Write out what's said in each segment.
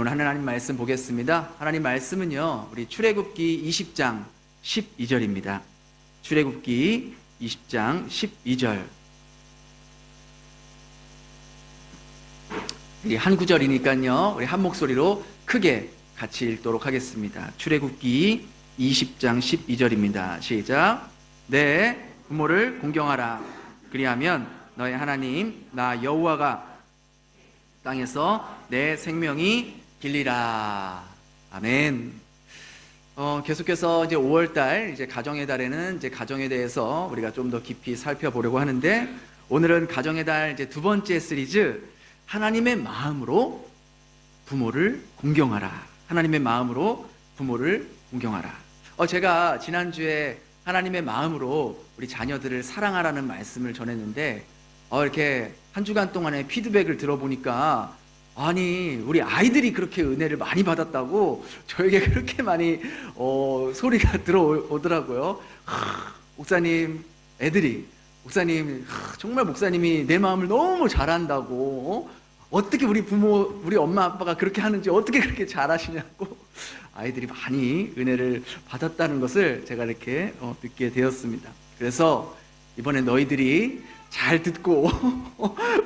오늘 하나님 말씀 보겠습니다. 하나님 말씀은요, 우리 출애굽기 20장 12절입니다. 출애굽기 20장 12절. 한 구절이니까요, 우리 한 목소리로 크게 같이 읽도록 하겠습니다. 출애굽기 20장 12절입니다. 시작. 내 부모를 공경하라. 그리하면 너의 하나님 나 여호와가 땅에서 내 생명이 길리라. 아멘. 계속해서 이제 5월달 이제 가정의 달에는 이제 가정에 대해서 우리가 좀 더 깊이 살펴보려고 하는데, 오늘은 가정의 달 이제 두 번째 시리즈, 하나님의 마음으로 부모를 공경하라. 하나님의 마음으로 부모를 공경하라. 제가 지난주에 하나님의 마음으로 우리 자녀들을 사랑하라는 말씀을 전했는데, 이렇게 한 주간 동안의 피드백을 들어보니까, 아니 우리 아이들이 그렇게 은혜를 많이 받았다고 저에게 그렇게 많이 소리가 들어오더라고요. 목사님, 애들이 목사님, 정말 목사님이 내 마음을 너무 잘한다고, 어떻게 우리 부모, 우리 엄마 아빠가 그렇게 하는지 어떻게 그렇게 잘하시냐고 아이들이 많이 은혜를 받았다는 것을 제가 이렇게 듣게 되었습니다. 그래서 이번에 너희들이 잘 듣고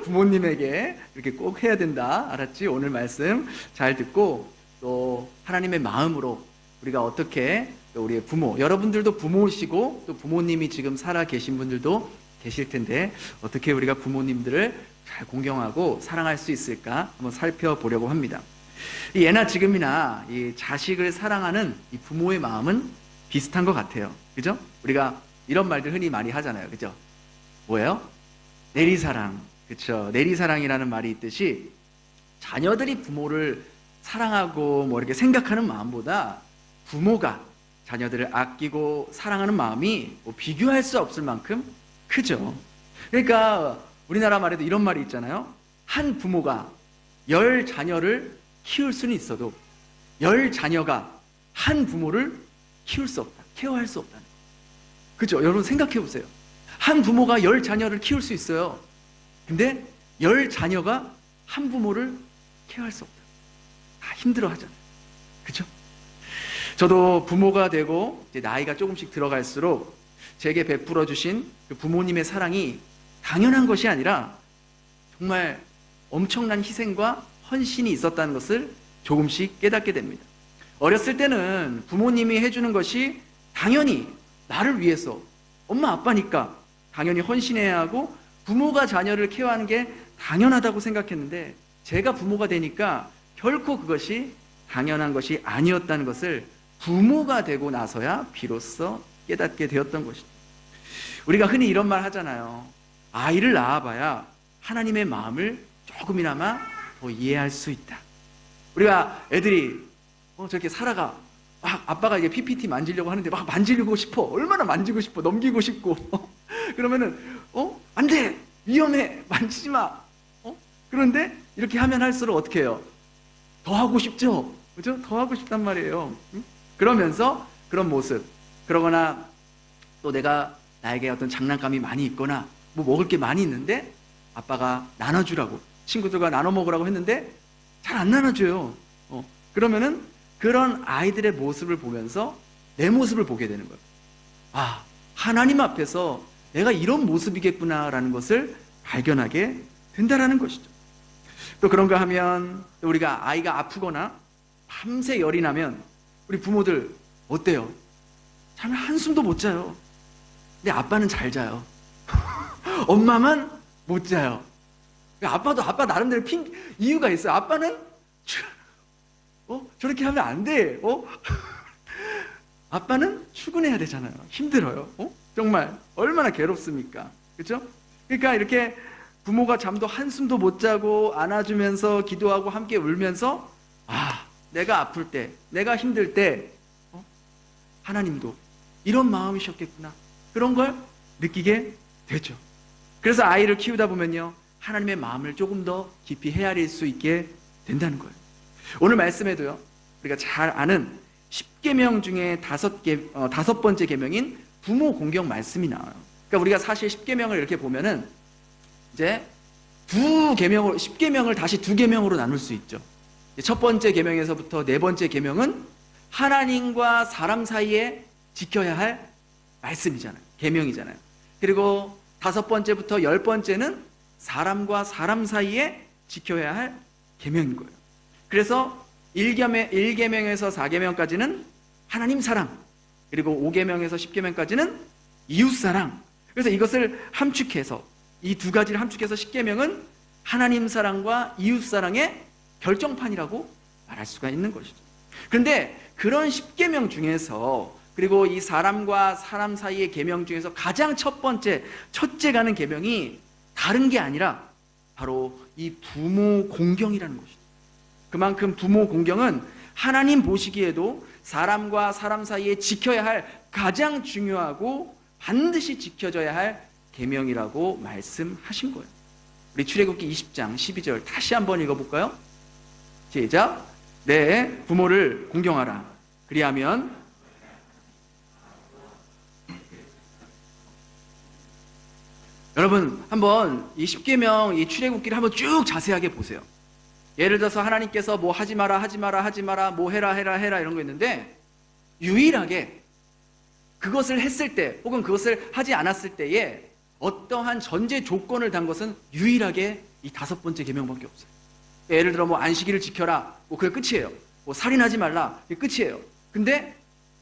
부모님에게 이렇게 꼭 해야 된다. 알았지? 오늘 말씀 잘 듣고, 또 하나님의 마음으로 우리가 어떻게 우리의 부모, 여러분들도 부모시고 또 부모님이 지금 살아 계신 분들도 계실 텐데, 어떻게 우리가 부모님들을 잘 공경하고 사랑할 수 있을까 한번 살펴보려고 합니다. 예나 지금이나 이 자식을 사랑하는 이 부모의 마음은 비슷한 것 같아요. 그죠? 우리가 이런 말들 흔히 많이 하잖아요. 그죠? 뭐예요? 내리사랑. 그쵸? 내리사랑이라는 말이 있듯이, 자녀들이 부모를 사랑하고 뭐 이렇게 생각하는 마음보다 부모가 자녀들을 아끼고 사랑하는 마음이 뭐 비교할 수 없을 만큼 크죠. 그러니까 우리나라 말에도 이런 말이 있잖아요. 한 부모가 10자녀를 키울 수는 있어도 10자녀가 한 부모를 키울 수 없다, 케어할 수 없다는. 그죠? 여러분 생각해 보세요. 한 부모가 10자녀를 키울 수 있어요. 근데 10자녀가 한 부모를 케어할 수 없다. 다 힘들어 하잖아요. 그죠? 저도 부모가 되고 이제 나이가 조금씩 들어갈수록 제게 베풀어 주신 그 부모님의 사랑이 당연한 것이 아니라 정말 엄청난 희생과 헌신이 있었다는 것을 조금씩 깨닫게 됩니다. 어렸을 때는 부모님이 해주는 것이 당연히 나를 위해서, 엄마 아빠니까 당연히 헌신해야 하고 부모가 자녀를 케어하는 게 당연하다고 생각했는데, 제가 부모가 되니까 결코 그것이 당연한 것이 아니었다는 것을 부모가 되고 나서야 비로소 깨닫게 되었던 것이죠. 우리가 흔히 이런 말 하잖아요. 아이를 낳아봐야 하나님의 마음을 조금이나마 더 이해할 수 있다. 우리가 애들이 저렇게 살아가 막 아빠가 이제 PPT 만지려고 하는데 막 만지고 싶어. 얼마나 만지고 싶어. 넘기고 싶고. 그러면은 안 돼. 위험해. 만지지 마. 그런데 이렇게 하면 할수록 어떻게 해요? 더 하고 싶죠. 그죠? 더 하고 싶단 말이에요. 그러면서 그런 모습, 그러거나 또 나에게 어떤 장난감이 많이 있거나 뭐 먹을 게 많이 있는데 아빠가 나눠주라고, 친구들과 나눠 먹으라고 했는데 잘 안 나눠줘요. 그러면은 그런 아이들의 모습을 보면서 내 모습을 보게 되는 거예요. 아, 하나님 앞에서 내가 이런 모습이겠구나라는 것을 발견하게 된다라는 것이죠. 또 그런가 하면, 또 우리가 아이가 아프거나 밤새 열이 나면 우리 부모들 어때요? 잠을 한숨도 못 자요. 근데 아빠는 잘 자요. 엄마만 못 자요. 아빠도 아빠 나름대로 이유가 있어요. 아빠는 저렇게 하면 안 돼. 아빠는 출근해야 되잖아요. 힘들어요. 정말 얼마나 괴롭습니까? 그렇죠? 그러니까 이렇게 부모가 잠도 한숨도 못 자고 안아주면서 기도하고 함께 울면서, 내가 아플 때, 내가 힘들 때 하나님도 이런 마음이셨겠구나, 그런 걸 느끼게 되죠. 그래서 아이를 키우다 보면요, 하나님의 마음을 조금 더 깊이 헤아릴 수 있게 된다는 거예요. 오늘 말씀에도요, 우리가 잘 아는 10계명 중에 다섯 번째 계명인 부모 공경 말씀이 나와요. 그러니까 우리가 사실 10계명을 이렇게 보면은 이제 10계명을 다시 2계명으로 나눌 수 있죠. 첫 번째 계명에서부터 네 번째 계명은 하나님과 사람 사이에 지켜야 할 말씀이잖아요. 계명이잖아요. 그리고 다섯 번째부터 열 번째는 사람과 사람 사이에 지켜야 할 계명인 거예요. 그래서 1계명에서 4계명까지는 하나님 사랑, 그리고 5계명에서 10계명까지는 이웃 사랑. 그래서 이것을 함축해서, 이 두 가지를 함축해서 10계명은 하나님 사랑과 이웃 사랑의 결정판이라고 말할 수가 있는 것이죠. 그런데 그런 10계명 중에서, 그리고 이 사람과 사람 사이의 계명 중에서 가장 첫째 가는 계명이 다른 게 아니라 바로 이 부모 공경이라는 것이죠. 그만큼 부모 공경은 하나님 보시기에도 사람과 사람 사이에 지켜야 할 가장 중요하고 반드시 지켜져야 할 계명이라고 말씀하신 거예요. 우리 출애굽기 20장 12절 다시 한번 읽어볼까요? 시작. 내 부모를 공경하라. 그리하면 여러분 한번 이 10계명 이 출애굽기를 한번 쭉 자세하게 보세요. 예를 들어서 하나님께서 뭐 하지 마라 하지 마라 하지 마라 뭐 해라 해라 해라 이런 거 있는데, 유일하게 그것을 했을 때 혹은 그것을 하지 않았을 때에 어떠한 전제 조건을 단 것은 유일하게 이 다섯 번째 계명밖에 없어요. 예를 들어 뭐 안식일을 지켜라, 뭐 그게 끝이에요. 뭐 살인하지 말라, 그게 끝이에요. 근데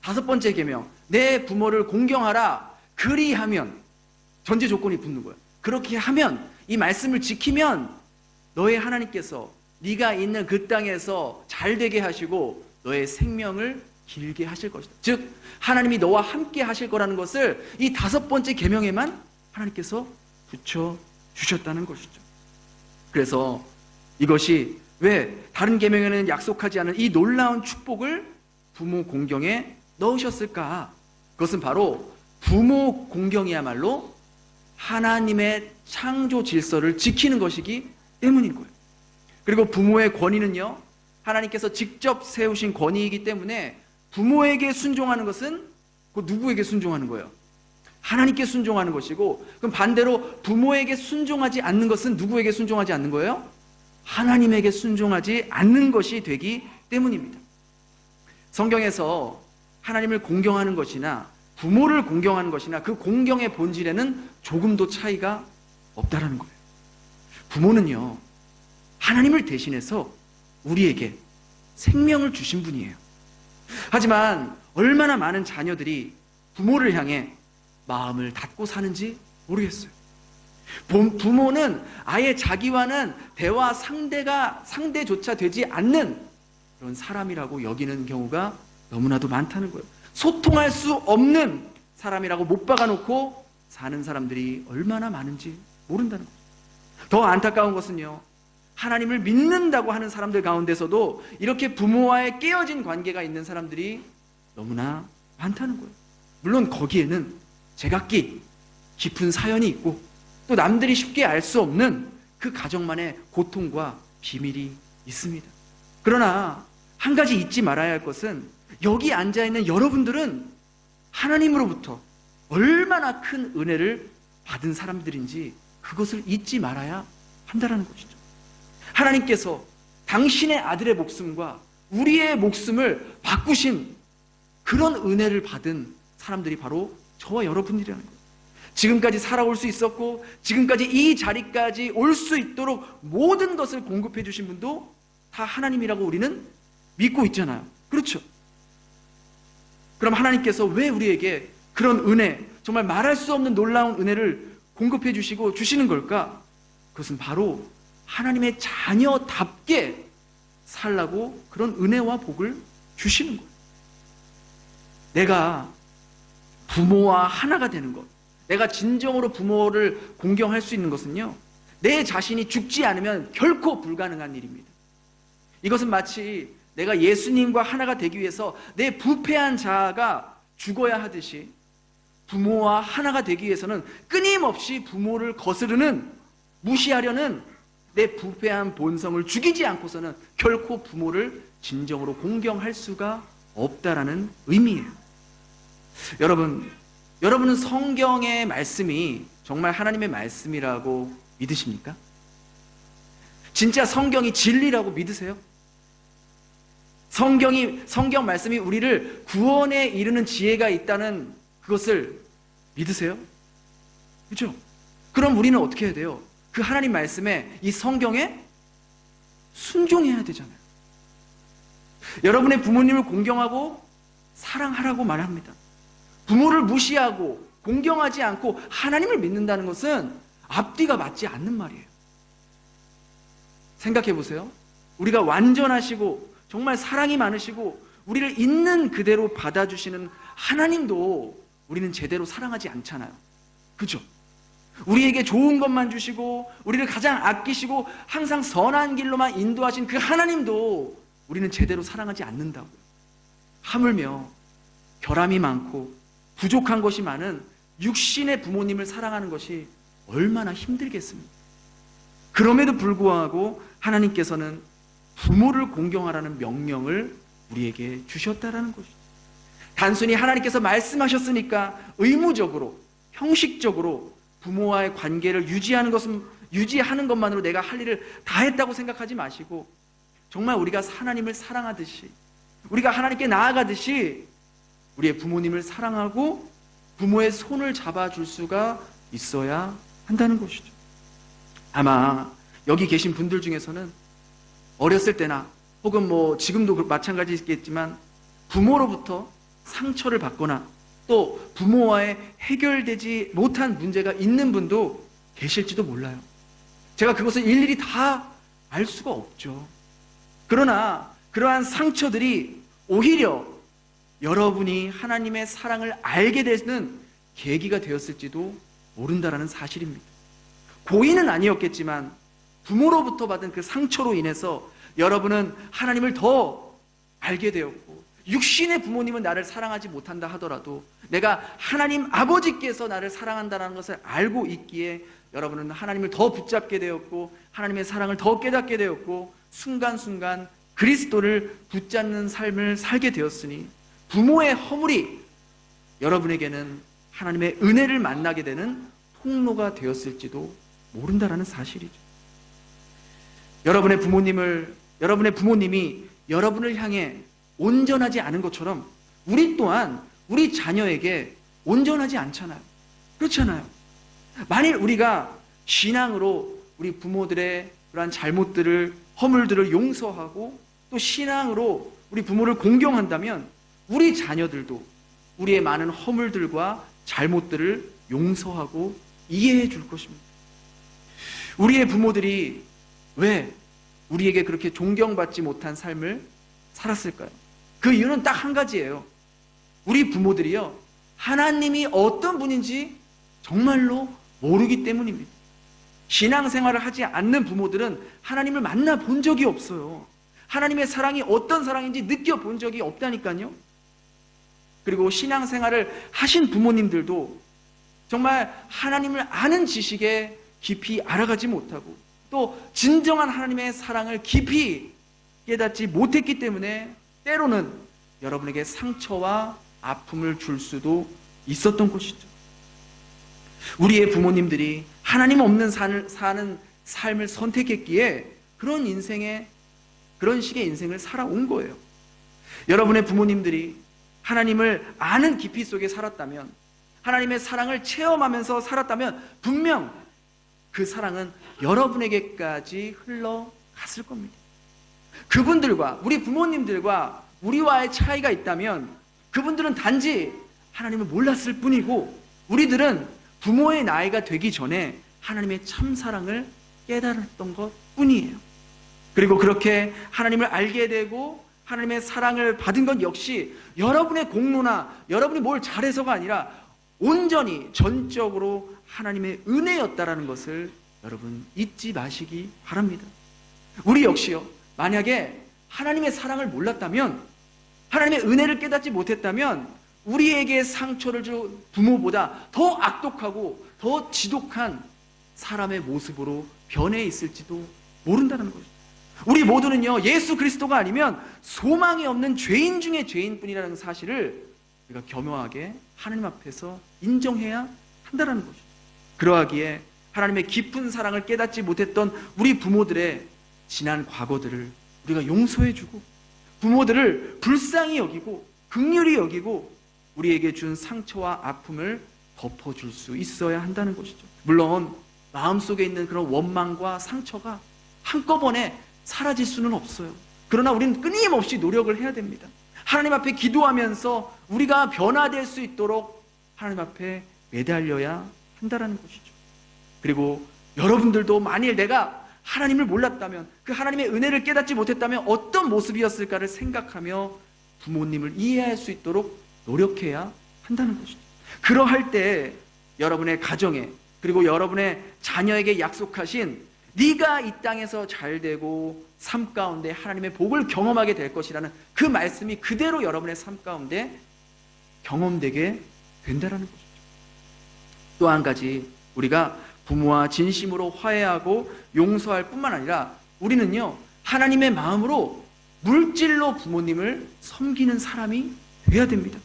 다섯 번째 계명, 내 부모를 공경하라. 그리하면 전제 조건이 붙는 거예요. 그렇게 하면, 이 말씀을 지키면 너의 하나님께서 네가 있는 그 땅에서 잘 되게 하시고 너의 생명을 길게 하실 것이다. 즉 하나님이 너와 함께 하실 거라는 것을 이 다섯 번째 계명에만 하나님께서 붙여 주셨다는 것이죠. 그래서 이것이 왜 다른 계명에는 약속하지 않은 이 놀라운 축복을 부모 공경에 넣으셨을까? 그것은 바로 부모 공경이야말로 하나님의 창조 질서를 지키는 것이기 때문인 거예요. 그리고 부모의 권위는요, 하나님께서 직접 세우신 권위이기 때문에 부모에게 순종하는 것은 그 누구에게 순종하는 거예요? 하나님께 순종하는 것이고, 그럼 반대로 부모에게 순종하지 않는 것은 누구에게 순종하지 않는 거예요? 하나님에게 순종하지 않는 것이 되기 때문입니다. 성경에서 하나님을 공경하는 것이나 부모를 공경하는 것이나 그 공경의 본질에는 조금도 차이가 없다라는 거예요. 부모는요, 하나님을 대신해서 우리에게 생명을 주신 분이에요. 하지만 얼마나 많은 자녀들이 부모를 향해 마음을 닫고 사는지 모르겠어요. 부모는 아예 자기와는 대화 상대조차 되지 않는 그런 사람이라고 여기는 경우가 너무나도 많다는 거예요. 소통할 수 없는 사람이라고 못 박아놓고 사는 사람들이 얼마나 많은지 모른다는 거예요. 더 안타까운 것은요, 하나님을 믿는다고 하는 사람들 가운데서도 이렇게 부모와의 깨어진 관계가 있는 사람들이 너무나 많다는 거예요. 물론 거기에는 제각기 깊은 사연이 있고 또 남들이 쉽게 알 수 없는 그 가정만의 고통과 비밀이 있습니다. 그러나 한 가지 잊지 말아야 할 것은, 여기 앉아있는 여러분들은 하나님으로부터 얼마나 큰 은혜를 받은 사람들인지 그것을 잊지 말아야 한다는 것이죠. 하나님께서 당신의 아들의 목숨과 우리의 목숨을 바꾸신 그런 은혜를 받은 사람들이 바로 저와 여러분들이라는 거예요. 지금까지 살아올 수 있었고 지금까지 이 자리까지 올 수 있도록 모든 것을 공급해 주신 분도 다 하나님이라고 우리는 믿고 있잖아요. 그렇죠? 그럼 하나님께서 왜 우리에게 그런 은혜, 정말 말할 수 없는 놀라운 은혜를 공급해 주시고 주시는 걸까? 그것은 바로 하나님의 자녀답게 살라고 그런 은혜와 복을 주시는 거예요. 내가 부모와 하나가 되는 것, 내가 진정으로 부모를 공경할 수 있는 것은요, 내 자신이 죽지 않으면 결코 불가능한 일입니다. 이것은 마치 내가 예수님과 하나가 되기 위해서 내 부패한 자아가 죽어야 하듯이, 부모와 하나가 되기 위해서는 끊임없이 부모를 거스르는, 무시하려는 내 부패한 본성을 죽이지 않고서는 결코 부모를 진정으로 공경할 수가 없다라는 의미예요. 여러분은 성경의 말씀이 정말 하나님의 말씀이라고 믿으십니까? 진짜 성경이 진리라고 믿으세요? 성경 말씀이 우리를 구원에 이르는 지혜가 있다는 그것을 믿으세요? 그렇죠? 그럼 우리는 어떻게 해야 돼요? 그 하나님 말씀에, 이 성경에 순종해야 되잖아요. 여러분의 부모님을 공경하고 사랑하라고 말합니다. 부모를 무시하고 공경하지 않고 하나님을 믿는다는 것은 앞뒤가 맞지 않는 말이에요. 생각해 보세요. 우리가 완전하시고 정말 사랑이 많으시고 우리를 있는 그대로 받아주시는 하나님도 우리는 제대로 사랑하지 않잖아요. 그죠? 우리에게 좋은 것만 주시고 우리를 가장 아끼시고 항상 선한 길로만 인도하신 그 하나님도 우리는 제대로 사랑하지 않는다고요. 하물며 결함이 많고 부족한 것이 많은 육신의 부모님을 사랑하는 것이 얼마나 힘들겠습니까? 그럼에도 불구하고 하나님께서는 부모를 공경하라는 명령을 우리에게 주셨다라는 것이죠. 단순히 하나님께서 말씀하셨으니까 의무적으로, 형식적으로 부모와의 관계를 유지하는 것만으로 내가 할 일을 다 했다고 생각하지 마시고, 정말 우리가 하나님을 사랑하듯이, 우리가 하나님께 나아가듯이 우리의 부모님을 사랑하고 부모의 손을 잡아줄 수가 있어야 한다는 것이죠. 아마 여기 계신 분들 중에서는 어렸을 때나 혹은 지금도 마찬가지겠지만 부모로부터 상처를 받거나 또 부모와의 해결되지 못한 문제가 있는 분도 계실지도 몰라요. 제가 그것을 일일이 다 알 수가 없죠. 그러나 그러한 상처들이 오히려 여러분이 하나님의 사랑을 알게 되는 계기가 되었을지도 모른다라는 사실입니다. 고의는 아니었겠지만 부모로부터 받은 그 상처로 인해서 여러분은 하나님을 더 알게 되었고, 육신의 부모님은 나를 사랑하지 못한다 하더라도 내가 하나님 아버지께서 나를 사랑한다는 것을 알고 있기에 여러분은 하나님을 더 붙잡게 되었고 하나님의 사랑을 더 깨닫게 되었고 순간순간 그리스도를 붙잡는 삶을 살게 되었으니 부모의 허물이 여러분에게는 하나님의 은혜를 만나게 되는 통로가 되었을지도 모른다라는 사실이죠. 여러분의 부모님이 여러분을 향해 온전하지 않은 것처럼 우리 또한 우리 자녀에게 온전하지 않잖아요. 그렇잖아요. 만일 우리가 신앙으로 우리 부모들의 그러한 잘못들을, 허물들을 용서하고 또 신앙으로 우리 부모를 공경한다면 우리 자녀들도 우리의 많은 허물들과 잘못들을 용서하고 이해해 줄 것입니다. 우리의 부모들이 왜 우리에게 그렇게 존경받지 못한 삶을 살았을까요? 그 이유는 딱 한 가지예요. 우리 부모들이요, 하나님이 어떤 분인지 정말로 모르기 때문입니다. 신앙생활을 하지 않는 부모들은 하나님을 만나본 적이 없어요. 하나님의 사랑이 어떤 사랑인지 느껴본 적이 없다니까요. 그리고 신앙생활을 하신 부모님들도 정말 하나님을 아는 지식에 깊이 알아가지 못하고 또 진정한 하나님의 사랑을 깊이 깨닫지 못했기 때문에 때로는 여러분에게 상처와 아픔을 줄 수도 있었던 것이죠. 우리의 부모님들이 하나님 없는 사는 삶을 선택했기에 그런 식의 인생을 살아온 거예요. 여러분의 부모님들이 하나님을 아는 깊이 속에 살았다면, 하나님의 사랑을 체험하면서 살았다면 분명 그 사랑은 여러분에게까지 흘러갔을 겁니다. 그분들과 우리 부모님들과 우리와의 차이가 있다면 그분들은 단지 하나님을 몰랐을 뿐이고 우리들은 부모의 나이가 되기 전에 하나님의 참사랑을 깨달았던 것 뿐이에요. 그리고 그렇게 하나님을 알게 되고 하나님의 사랑을 받은 것 역시 여러분의 공로나 여러분이 뭘 잘해서가 아니라 온전히 전적으로 하나님의 은혜였다라는 것을 여러분 잊지 마시기 바랍니다. 우리 역시요, 만약에 하나님의 사랑을 몰랐다면, 하나님의 은혜를 깨닫지 못했다면 우리에게 상처를 준 부모보다 더 악독하고 더 지독한 사람의 모습으로 변해 있을지도 모른다는 거죠. 우리 모두는요, 예수 그리스도가 아니면 소망이 없는 죄인 중에 죄인뿐이라는 사실을 우리가 겸허하게 하나님 앞에서 인정해야 한다는 거죠. 그러하기에 하나님의 깊은 사랑을 깨닫지 못했던 우리 부모들의 지난 과거들을 우리가 용서해주고 부모들을 불쌍히 여기고 긍휼히 여기고 우리에게 준 상처와 아픔을 덮어줄 수 있어야 한다는 것이죠. 물론 마음속에 있는 그런 원망과 상처가 한꺼번에 사라질 수는 없어요. 그러나 우리는 끊임없이 노력을 해야 됩니다. 하나님 앞에 기도하면서 우리가 변화될 수 있도록 하나님 앞에 매달려야 한다는 것이죠. 그리고 여러분들도 만일 내가 하나님을 몰랐다면, 그 하나님의 은혜를 깨닫지 못했다면 어떤 모습이었을까를 생각하며 부모님을 이해할 수 있도록 노력해야 한다는 것이죠. 그러할 때 여러분의 가정에, 그리고 여러분의 자녀에게 약속하신 네가 이 땅에서 잘되고 삶 가운데 하나님의 복을 경험하게 될 것이라는 그 말씀이 그대로 여러분의 삶 가운데 경험되게 된다는 것이죠. 또 한 가지, 우리가 부모와 진심으로 화해하고 용서할 뿐만 아니라 우리는요, 하나님의 마음으로 물질로 부모님을 섬기는 사람이 되어야 됩니다.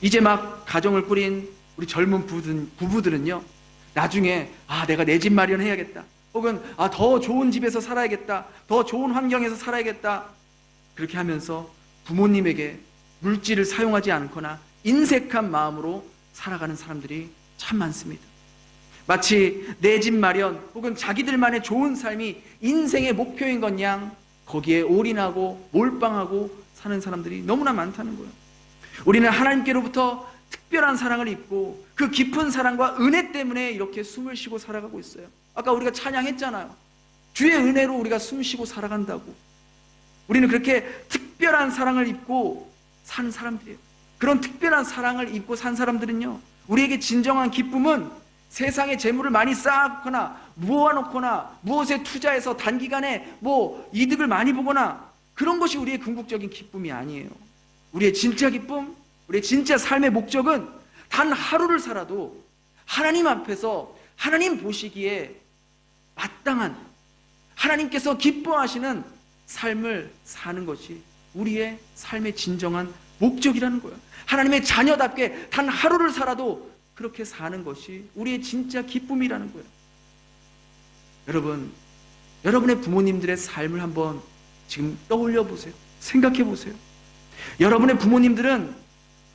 이제 막 가정을 꾸린 우리 젊은 부부들은요, 나중에 내가 내 집 마련해야겠다, 혹은 더 좋은 집에서 살아야겠다, 더 좋은 환경에서 살아야겠다, 그렇게 하면서 부모님에게 물질을 사용하지 않거나 인색한 마음으로 살아가는 사람들이 참 많습니다. 마치 내 집 마련 혹은 자기들만의 좋은 삶이 인생의 목표인 것 양 거기에 올인하고 몰빵하고 사는 사람들이 너무나 많다는 거예요. 우리는 하나님께로부터 특별한 사랑을 입고 그 깊은 사랑과 은혜 때문에 이렇게 숨을 쉬고 살아가고 있어요. 아까 우리가 찬양했잖아요. 주의 은혜로 우리가 숨 쉬고 살아간다고. 우리는 그렇게 특별한 사랑을 입고 사는 사람들이에요. 그런 특별한 사랑을 입고 산 사람들은요, 우리에게 진정한 기쁨은 세상에 재물을 많이 쌓거나 모아놓거나 무엇에 투자해서 단기간에 이득을 많이 보거나 그런 것이 우리의 궁극적인 기쁨이 아니에요. 우리의 진짜 기쁨, 우리의 진짜 삶의 목적은 단 하루를 살아도 하나님 앞에서 하나님 보시기에 마땅한, 하나님께서 기뻐하시는 삶을 사는 것이 우리의 삶의 진정한 목적이라는 거예요. 하나님의 자녀답게 단 하루를 살아도 그렇게 사는 것이 우리의 진짜 기쁨이라는 거예요. 여러분, 여러분의 부모님들의 삶을 한번 지금 떠올려 보세요. 생각해 보세요. 여러분의 부모님들은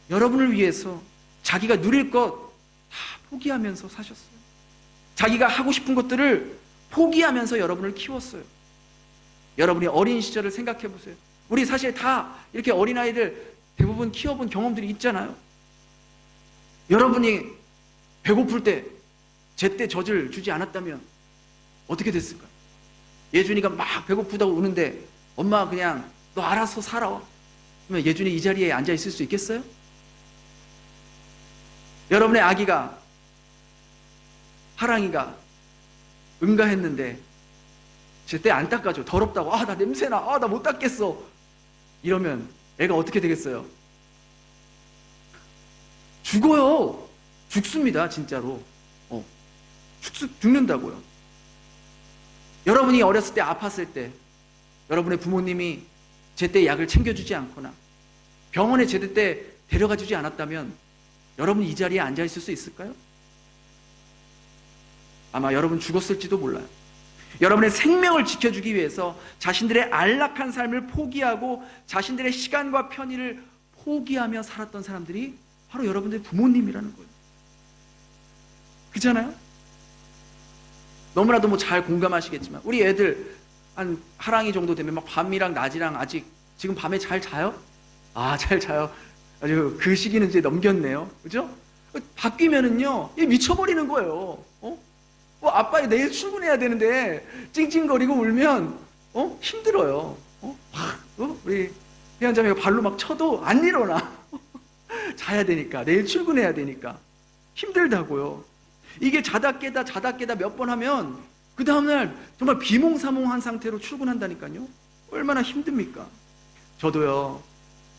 여러분을 위해서 자기가 누릴 것 다 포기하면서 사셨어요. 자기가 하고 싶은 것들을 포기하면서 여러분을 키웠어요. 여러분이 어린 시절을 생각해 보세요. 우리 사실 다 이렇게 어린아이들 대부분 키워본 경험들이 있잖아요. 여러분이 배고플 때 제때 젖을 주지 않았다면 어떻게 됐을까요? 예준이가 막 배고프다고 우는데 엄마가 그냥 너 알아서 살아, 그러면 예준이 이 자리에 앉아 있을 수 있겠어요? 여러분의 아기가, 하랑이가 응가했는데 제때 안 닦아줘, 더럽다고, 나 냄새나, 나 못 닦겠어, 이러면 애가 어떻게 되겠어요? 죽어요. 죽습니다. 진짜로. 죽는다고요. 여러분이 어렸을 때 아팠을 때 여러분의 부모님이 제때 약을 챙겨주지 않거나 병원에 제때 데려가 주지 않았다면 여러분이 이 자리에 앉아 있을 수 있을까요? 아마 여러분 죽었을지도 몰라요. 여러분의 생명을 지켜주기 위해서 자신들의 안락한 삶을 포기하고 자신들의 시간과 편의를 포기하며 살았던 사람들이 바로 여러분들의 부모님이라는 거예요. 그렇잖아요? 너무나도 잘 공감하시겠지만 우리 애들 한 하랑이 정도 되면 막 밤이랑 낮이랑 아직 지금 밤에 잘 자요? 잘 자요. 아주 그 시기는 이제 넘겼네요. 그죠? 바뀌면은요, 미쳐버리는 거예요. 아빠 내일 출근해야 되는데 찡찡거리고 울면 힘들어요. 우리 회원자매가 발로 막 쳐도 안 일어나. 자야 되니까, 내일 출근해야 되니까 힘들다고요. 이게 자다 깨다 몇 번 하면 그 다음날 정말 비몽사몽한 상태로 출근한다니까요. 얼마나 힘듭니까? 저도요,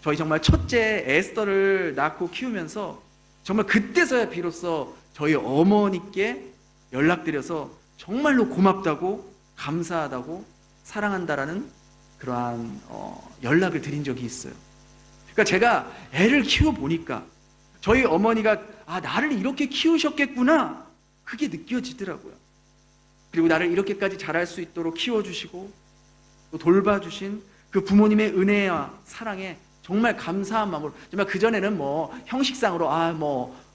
저희 정말 첫째 에스더를 낳고 키우면서 정말 그때서야 비로소 저희 어머니께 연락드려서 정말로 고맙다고, 감사하다고, 사랑한다라는 그러한 연락을 드린 적이 있어요. 그러니까 제가 애를 키워보니까 저희 어머니가 나를 이렇게 키우셨겠구나, 그게 느껴지더라고요. 그리고 나를 이렇게까지 자랄 수 있도록 키워주시고 또 돌봐주신 그 부모님의 은혜와 사랑에 정말 감사한 마음으로, 정말 그전에는 뭐 형식상으로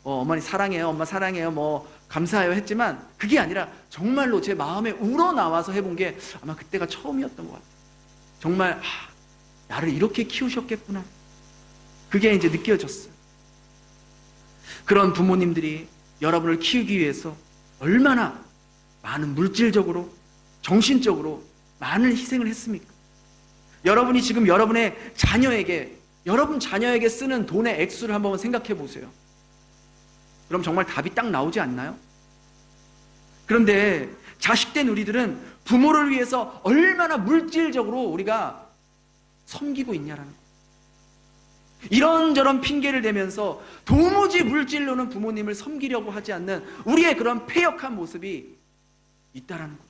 어머니 사랑해요, 엄마 사랑해요, 뭐 감사해요 했지만, 그게 아니라 정말로 제 마음에 우러나와서 해본 게 아마 그때가 처음이었던 것 같아요. 정말 나를 이렇게 키우셨겠구나, 그게 이제 느껴졌어요. 그런 부모님들이 여러분을 키우기 위해서 얼마나 많은 물질적으로, 정신적으로 많은 희생을 했습니까? 여러분이 지금 여러분 자녀에게 쓰는 돈의 액수를 한번 생각해 보세요. 그럼 정말 답이 딱 나오지 않나요? 그런데 자식된 우리들은 부모를 위해서 얼마나 물질적으로 우리가 섬기고 있냐라는 거예요. 이런저런 핑계를 대면서 도무지 물질로는 부모님을 섬기려고 하지 않는 우리의 그런 패역한 모습이 있다라는 거죠.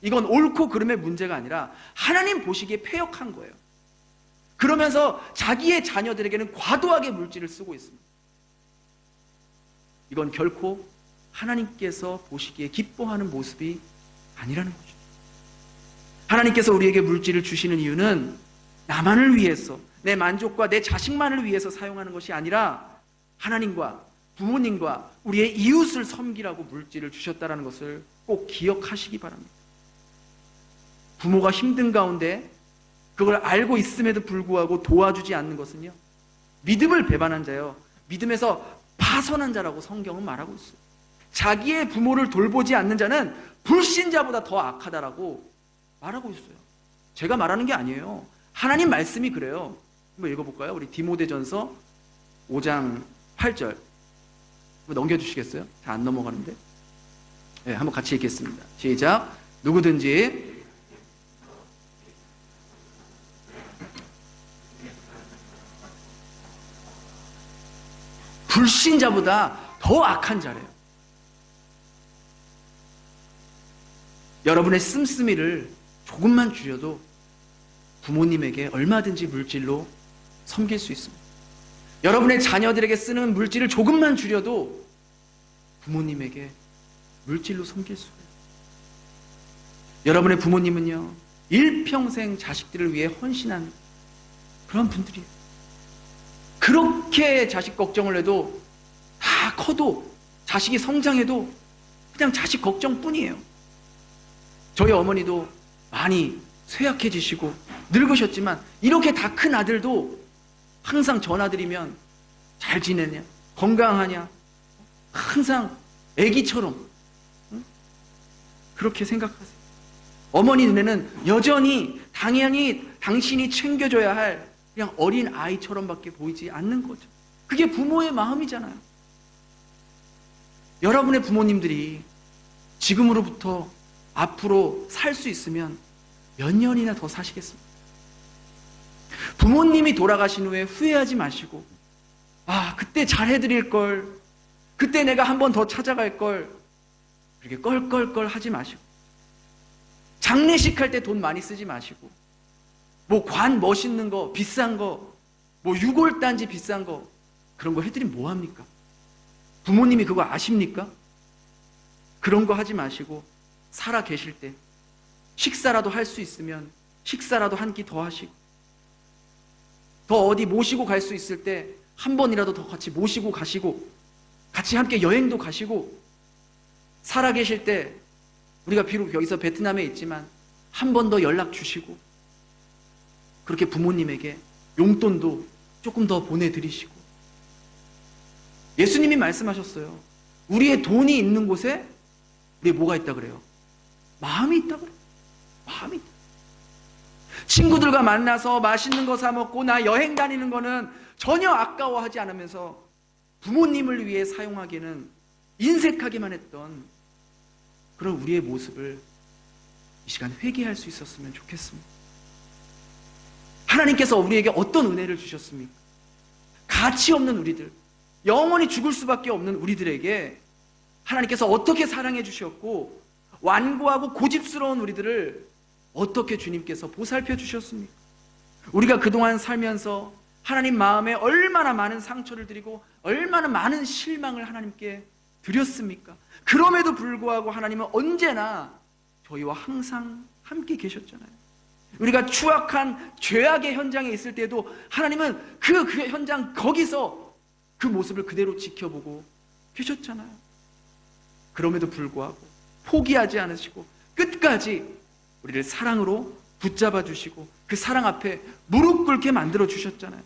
이건 옳고 그름의 문제가 아니라 하나님 보시기에 패역한 거예요. 그러면서 자기의 자녀들에게는 과도하게 물질을 쓰고 있습니다. 이건 결코 하나님께서 보시기에 기뻐하는 모습이 아니라는 거죠. 하나님께서 우리에게 물질을 주시는 이유는 나만을 위해서, 내 만족과 내 자식만을 위해서 사용하는 것이 아니라 하나님과 부모님과 우리의 이웃을 섬기라고 물질을 주셨다는 것을 꼭 기억하시기 바랍니다. 부모가 힘든 가운데 그걸 알고 있음에도 불구하고 도와주지 않는 것은요, 믿음을 배반한 자요, 믿음에서 파선한 자라고 성경은 말하고 있어요. 자기의 부모를 돌보지 않는 자는 불신자보다 더 악하다라고 말하고 있어요. 제가 말하는 게 아니에요. 하나님 말씀이 그래요. 한번 읽어볼까요? 우리 디모데전서 5장 8절 한번 넘겨주시겠어요? 잘 안 넘어가는데. 네, 한번 같이 읽겠습니다. 시작. 누구든지 불신자보다 더 악한 자래요. 여러분의 씀씀이를 조금만 줄여도 부모님에게 얼마든지 물질로 섬길 수 있습니다. 여러분의 자녀들에게 쓰는 물질을 조금만 줄여도 부모님에게 물질로 섬길 수가 있어요. 여러분의 부모님은요, 일평생 자식들을 위해 헌신한 그런 분들이에요. 그렇게 자식 걱정을 해도, 다 커도, 자식이 성장해도 그냥 자식 걱정뿐이에요. 저희 어머니도 많이 쇠약해지시고 늙으셨지만 이렇게 다 큰 아들도 항상 전화드리면 잘 지내냐, 건강하냐, 항상 애기처럼 그렇게 생각하세요. 어머니 눈에는 여전히 당연히 당신이 챙겨줘야 할 그냥 어린 아이처럼밖에 보이지 않는 거죠. 그게 부모의 마음이잖아요. 여러분의 부모님들이 지금으로부터 앞으로 살 수 있으면 몇 년이나 더 사시겠습니까? 부모님이 돌아가신 후에 후회하지 마시고, 그때 잘해드릴 걸, 그때 내가 한 번 더 찾아갈 걸, 그렇게 껄껄껄 하지 마시고, 장례식 할 때 돈 많이 쓰지 마시고, 뭐 관 멋있는 거, 비싼 거, 뭐 유골단지 비싼 거, 그런 거 해드리면 뭐합니까? 부모님이 그거 아십니까? 그런 거 하지 마시고, 살아 계실 때 식사라도 할 수 있으면 식사라도 한 끼 더 하시고, 더 어디 모시고 갈 수 있을 때 한 번이라도 더 같이 모시고 가시고, 같이 함께 여행도 가시고, 살아 계실 때 우리가 비록 여기서 베트남에 있지만 한 번 더 연락 주시고, 그렇게 부모님에게 용돈도 조금 더 보내드리시고. 예수님이 말씀하셨어요. 우리의 돈이 있는 곳에 우리의 뭐가 있다 그래요? 마음이 있다 그래요. 마음이 있다. 친구들과 만나서 맛있는 거 사 먹고 나 여행 다니는 거는 전혀 아까워하지 않으면서 부모님을 위해 사용하기에는 인색하기만 했던 그런 우리의 모습을 이 시간 회개할 수 있었으면 좋겠습니다. 하나님께서 우리에게 어떤 은혜를 주셨습니까? 가치 없는 우리들, 영원히 죽을 수밖에 없는 우리들에게 하나님께서 어떻게 사랑해 주셨고, 완고하고 고집스러운 우리들을 어떻게 주님께서 보살펴 주셨습니까? 우리가 그동안 살면서 하나님 마음에 얼마나 많은 상처를 드리고 얼마나 많은 실망을 하나님께 드렸습니까? 그럼에도 불구하고 하나님은 언제나 저희와 항상 함께 계셨잖아요. 우리가 추악한 죄악의 현장에 있을 때도 하나님은 그 현장 거기서 그 모습을 그대로 지켜보고 계셨잖아요. 그럼에도 불구하고 포기하지 않으시고 끝까지 우리를 사랑으로 붙잡아 주시고 그 사랑 앞에 무릎 꿇게 만들어 주셨잖아요.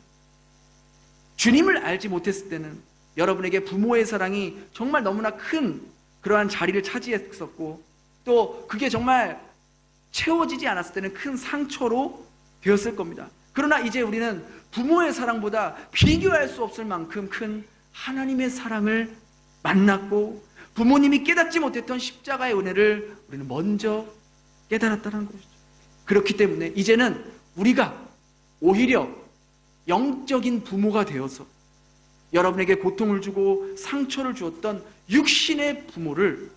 주님을 알지 못했을 때는 여러분에게 부모의 사랑이 정말 너무나 큰 그러한 자리를 차지했었고, 또 그게 정말 채워지지 않았을 때는 큰 상처로 되었을 겁니다. 그러나 이제 우리는 부모의 사랑보다 비교할 수 없을 만큼 큰 하나님의 사랑을 만났고, 부모님이 깨닫지 못했던 십자가의 은혜를 우리는 먼저 깨달았다는 것이죠. 그렇기 때문에 이제는 우리가 오히려 영적인 부모가 되어서 여러분에게 고통을 주고 상처를 주었던 육신의 부모를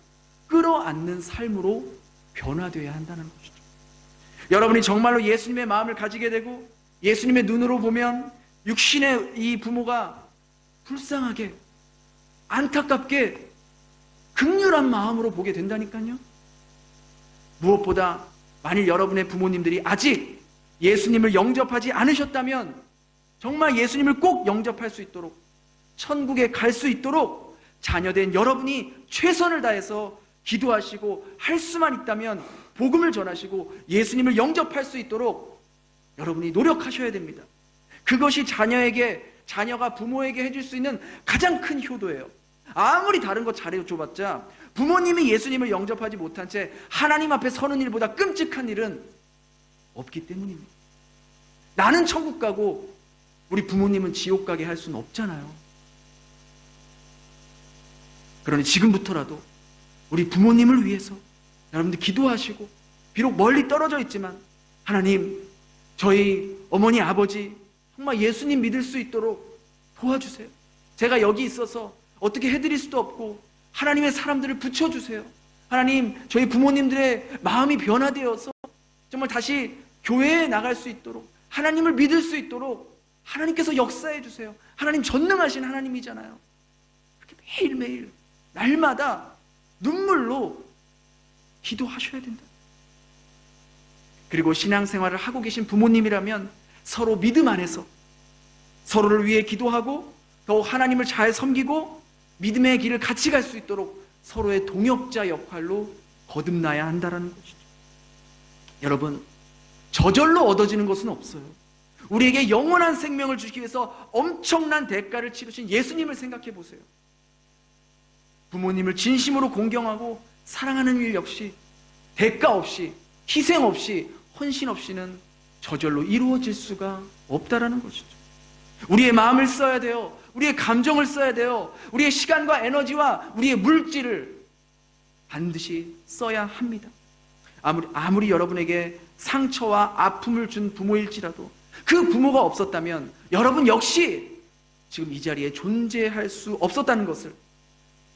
끌어안는 삶으로 변화되어야 한다는 것이죠. 여러분이 정말로 예수님의 마음을 가지게 되고 예수님의 눈으로 보면 육신의 이 부모가 불쌍하게, 안타깝게, 긍휼한 마음으로 보게 된다니까요. 무엇보다 만일 여러분의 부모님들이 아직 예수님을 영접하지 않으셨다면 정말 예수님을 꼭 영접할 수 있도록, 천국에 갈 수 있도록 자녀된 여러분이 최선을 다해서 기도하시고 할 수만 있다면 복음을 전하시고 예수님을 영접할 수 있도록 여러분이 노력하셔야 됩니다. 그것이 자녀가 부모에게 해줄 수 있는 가장 큰 효도예요. 아무리 다른 거 잘해줘봤자 부모님이 예수님을 영접하지 못한 채 하나님 앞에 서는 일보다 끔찍한 일은 없기 때문입니다. 나는 천국 가고 우리 부모님은 지옥 가게 할 수는 없잖아요. 그러니 지금부터라도 우리 부모님을 위해서 여러분들 기도하시고, 비록 멀리 떨어져 있지만 하나님, 저희 어머니 아버지 정말 예수님 믿을 수 있도록 도와주세요. 제가 여기 있어서 어떻게 해드릴 수도 없고 하나님의 사람들을 붙여주세요. 하나님, 저희 부모님들의 마음이 변화되어서 정말 다시 교회에 나갈 수 있도록, 하나님을 믿을 수 있도록 하나님께서 역사해 주세요. 하나님 전능하신 하나님이잖아요. 그렇게 매일매일 날마다 눈물로 기도하셔야 된다. 그리고 신앙생활을 하고 계신 부모님이라면 서로 믿음 안에서 서로를 위해 기도하고 더욱 하나님을 잘 섬기고 믿음의 길을 같이 갈 수 있도록 서로의 동역자 역할로 거듭나야 한다는 것이죠. 여러분, 저절로 얻어지는 것은 없어요. 우리에게 영원한 생명을 주시기 위해서 엄청난 대가를 치르신 예수님을 생각해 보세요. 부모님을 진심으로 공경하고 사랑하는 일 역시 대가 없이, 희생 없이, 헌신 없이는 저절로 이루어질 수가 없다라는 것이죠. 우리의 마음을 써야 돼요. 우리의 감정을 써야 돼요. 우리의 시간과 에너지와 우리의 물질을 반드시 써야 합니다. 아무리 여러분에게 상처와 아픔을 준 부모일지라도 그 부모가 없었다면 여러분 역시 지금 이 자리에 존재할 수 없었다는 것을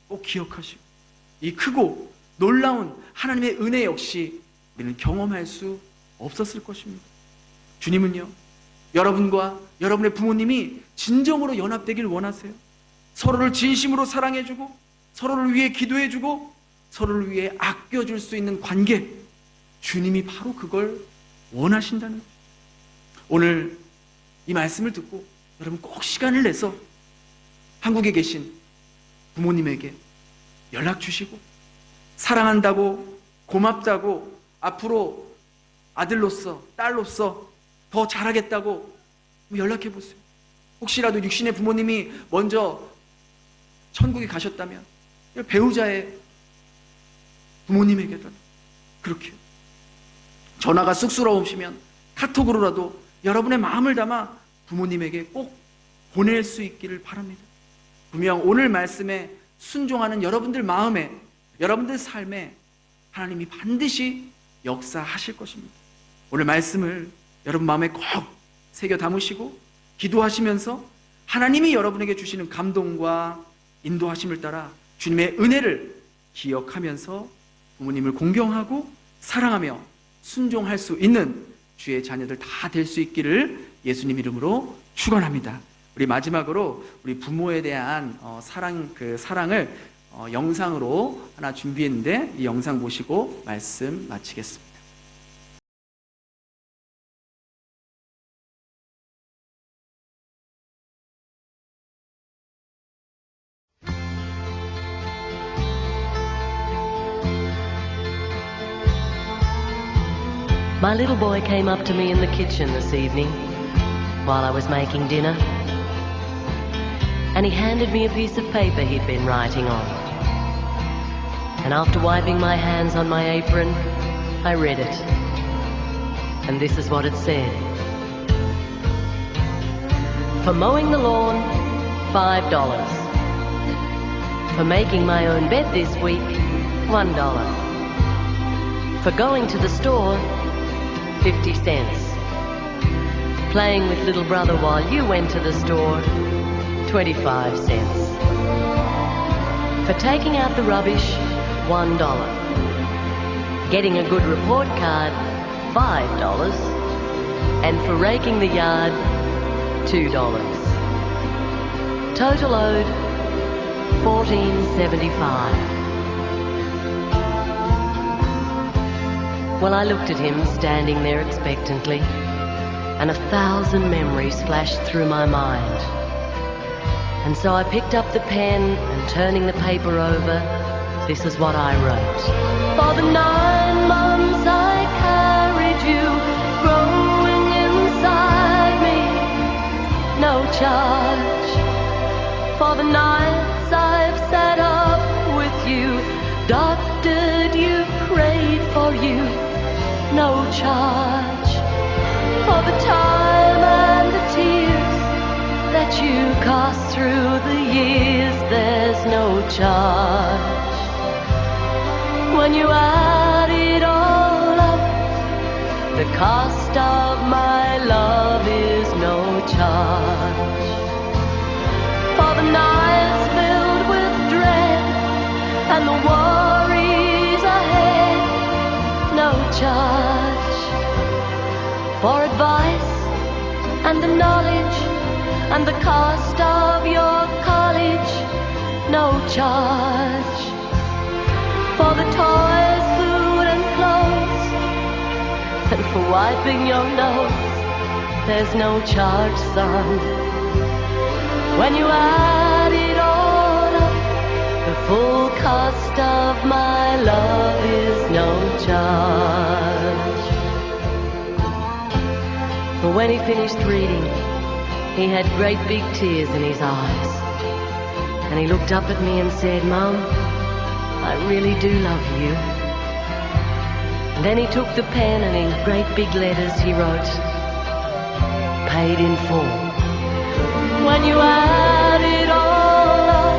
꼭 기억하시고, 이 크고 놀라운 하나님의 은혜 역시 우리는 경험할 수 없었을 것입니다. 주님은요, 여러분과 여러분의 부모님이 진정으로 연합되길 원하세요. 서로를 진심으로 사랑해주고 서로를 위해 기도해주고 서로를 위해 아껴줄 수 있는 관계, 주님이 바로 그걸 원하신다는 거예요. 오늘 이 말씀을 듣고 여러분 꼭 시간을 내서 한국에 계신 부모님에게 연락 주시고 사랑한다고, 고맙다고, 앞으로 아들로서 딸로서 더 잘하겠다고 연락해 보세요. 혹시라도 육신의 부모님이 먼저 천국에 가셨다면 배우자의 부모님에게도 그렇게 전화가 쑥스러우시면 카톡으로라도 여러분의 마음을 담아 부모님에게 꼭 보낼 수 있기를 바랍니다. 분명 오늘 말씀에 순종하는 여러분들 마음에, 여러분들 삶에 하나님이 반드시 역사하실 것입니다. 오늘 말씀을 여러분 마음에 꼭 새겨 담으시고 기도하시면서 하나님이 여러분에게 주시는 감동과 인도하심을 따라 주님의 은혜를 기억하면서 부모님을 공경하고 사랑하며 순종할 수 있는 주의 자녀들 다 될 수 있기를 예수님 이름으로 축원합니다. 우리 마지막으로 우리 부모에 대한 사랑을 영상으로 하나 준비했는데 이 영상 보시고 말씀 마치겠습니다. My little boy came up to me in the kitchen this evening while I was making dinner, and he handed me a piece of paper he'd been writing on. And after wiping my hands on my apron, I read it. And this is what it said. For mowing the lawn, $5. For making my own bed this week, $1. For going to the store, 50 cents. Playing with little brother while you went to the store, 25 cents. For taking out the rubbish, $1. Getting a good report card, $5. And for raking the yard, $2. Total owed, $14.75. Well, I looked at him standing there expectantly, and 1,000 memories flashed through my mind. And so I picked up the pen, and turning the paper over, this is what I wrote. For the 9 months I carried you, growing inside me, no charge. For the nights I've sat up with you, doctored you, prayed for you, no charge. For the time and the tears that you cast through the years, there's no charge. When you add it all up, the cost of my love is no charge. For the nights filled with dread and the worries ahead, no charge. For advice and the knowledge and the cost of your college, no charge. For the toys, food and clothes, and for wiping your nose, there's no charge, son. When you add it all up, the full cost of my love is no charge. But when he finished reading, he had great big tears in his eyes. And he looked up at me and said, Mum, I really do love you. And then he took the pen and in great big letters he wrote, paid in full. When you add it all up,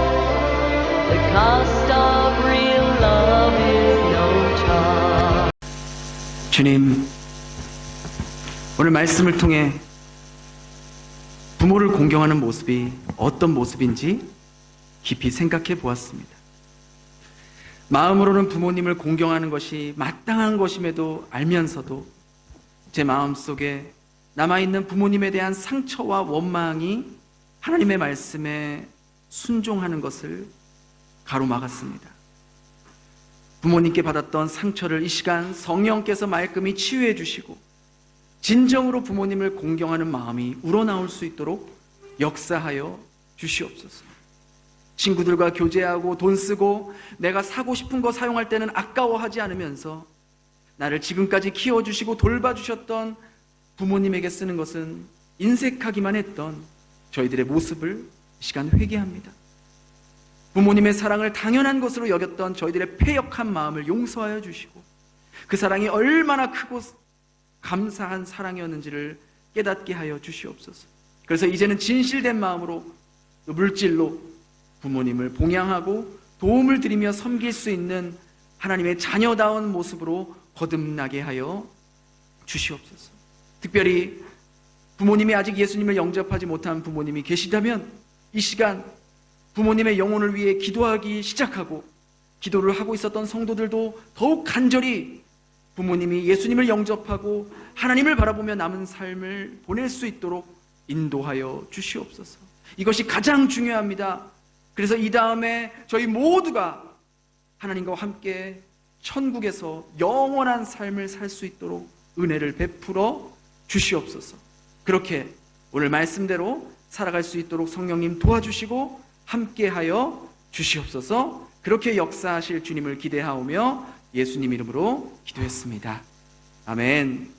the cost of real love is no charge. 주님, 오늘 말씀을 통해 부모를 공경하는 모습이 어떤 모습인지 깊이 생각해 보았습니다. 마음으로는 부모님을 공경하는 것이 마땅한 것임에도 알면서도 제 마음속에 남아있는 부모님에 대한 상처와 원망이 하나님의 말씀에 순종하는 것을 가로막았습니다. 부모님께 받았던 상처를 이 시간 성령께서 말끔히 치유해 주시고 진정으로 부모님을 공경하는 마음이 우러나올 수 있도록 역사하여 주시옵소서. 친구들과 교제하고 돈 쓰고 내가 사고 싶은 거 사용할 때는 아까워하지 않으면서 나를 지금까지 키워주시고 돌봐주셨던 부모님에게 쓰는 것은 인색하기만 했던 저희들의 모습을 이 시간 회개합니다. 부모님의 사랑을 당연한 것으로 여겼던 저희들의 패역한 마음을 용서하여 주시고 그 사랑이 얼마나 크고 감사한 사랑이었는지를 깨닫게 하여 주시옵소서. 그래서 이제는 진실된 마음으로 물질로 부모님을 봉양하고 도움을 드리며 섬길 수 있는 하나님의 자녀다운 모습으로 거듭나게 하여 주시옵소서. 특별히 부모님이 아직 예수님을 영접하지 못한 부모님이 계시다면 이 시간 부모님의 영혼을 위해 기도하기 시작하고 기도를 하고 있었던 성도들도 더욱 간절히 부모님이 예수님을 영접하고 하나님을 바라보며 남은 삶을 보낼 수 있도록 인도하여 주시옵소서. 이것이 가장 중요합니다. 그래서 이 다음에 저희 모두가 하나님과 함께 천국에서 영원한 삶을 살 수 있도록 은혜를 베풀어 주시옵소서. 그렇게 오늘 말씀대로 살아갈 수 있도록 성령님 도와주시고 함께하여 주시옵소서. 그렇게 역사하실 주님을 기대하오며 예수님 이름으로 기도했습니다. 아멘.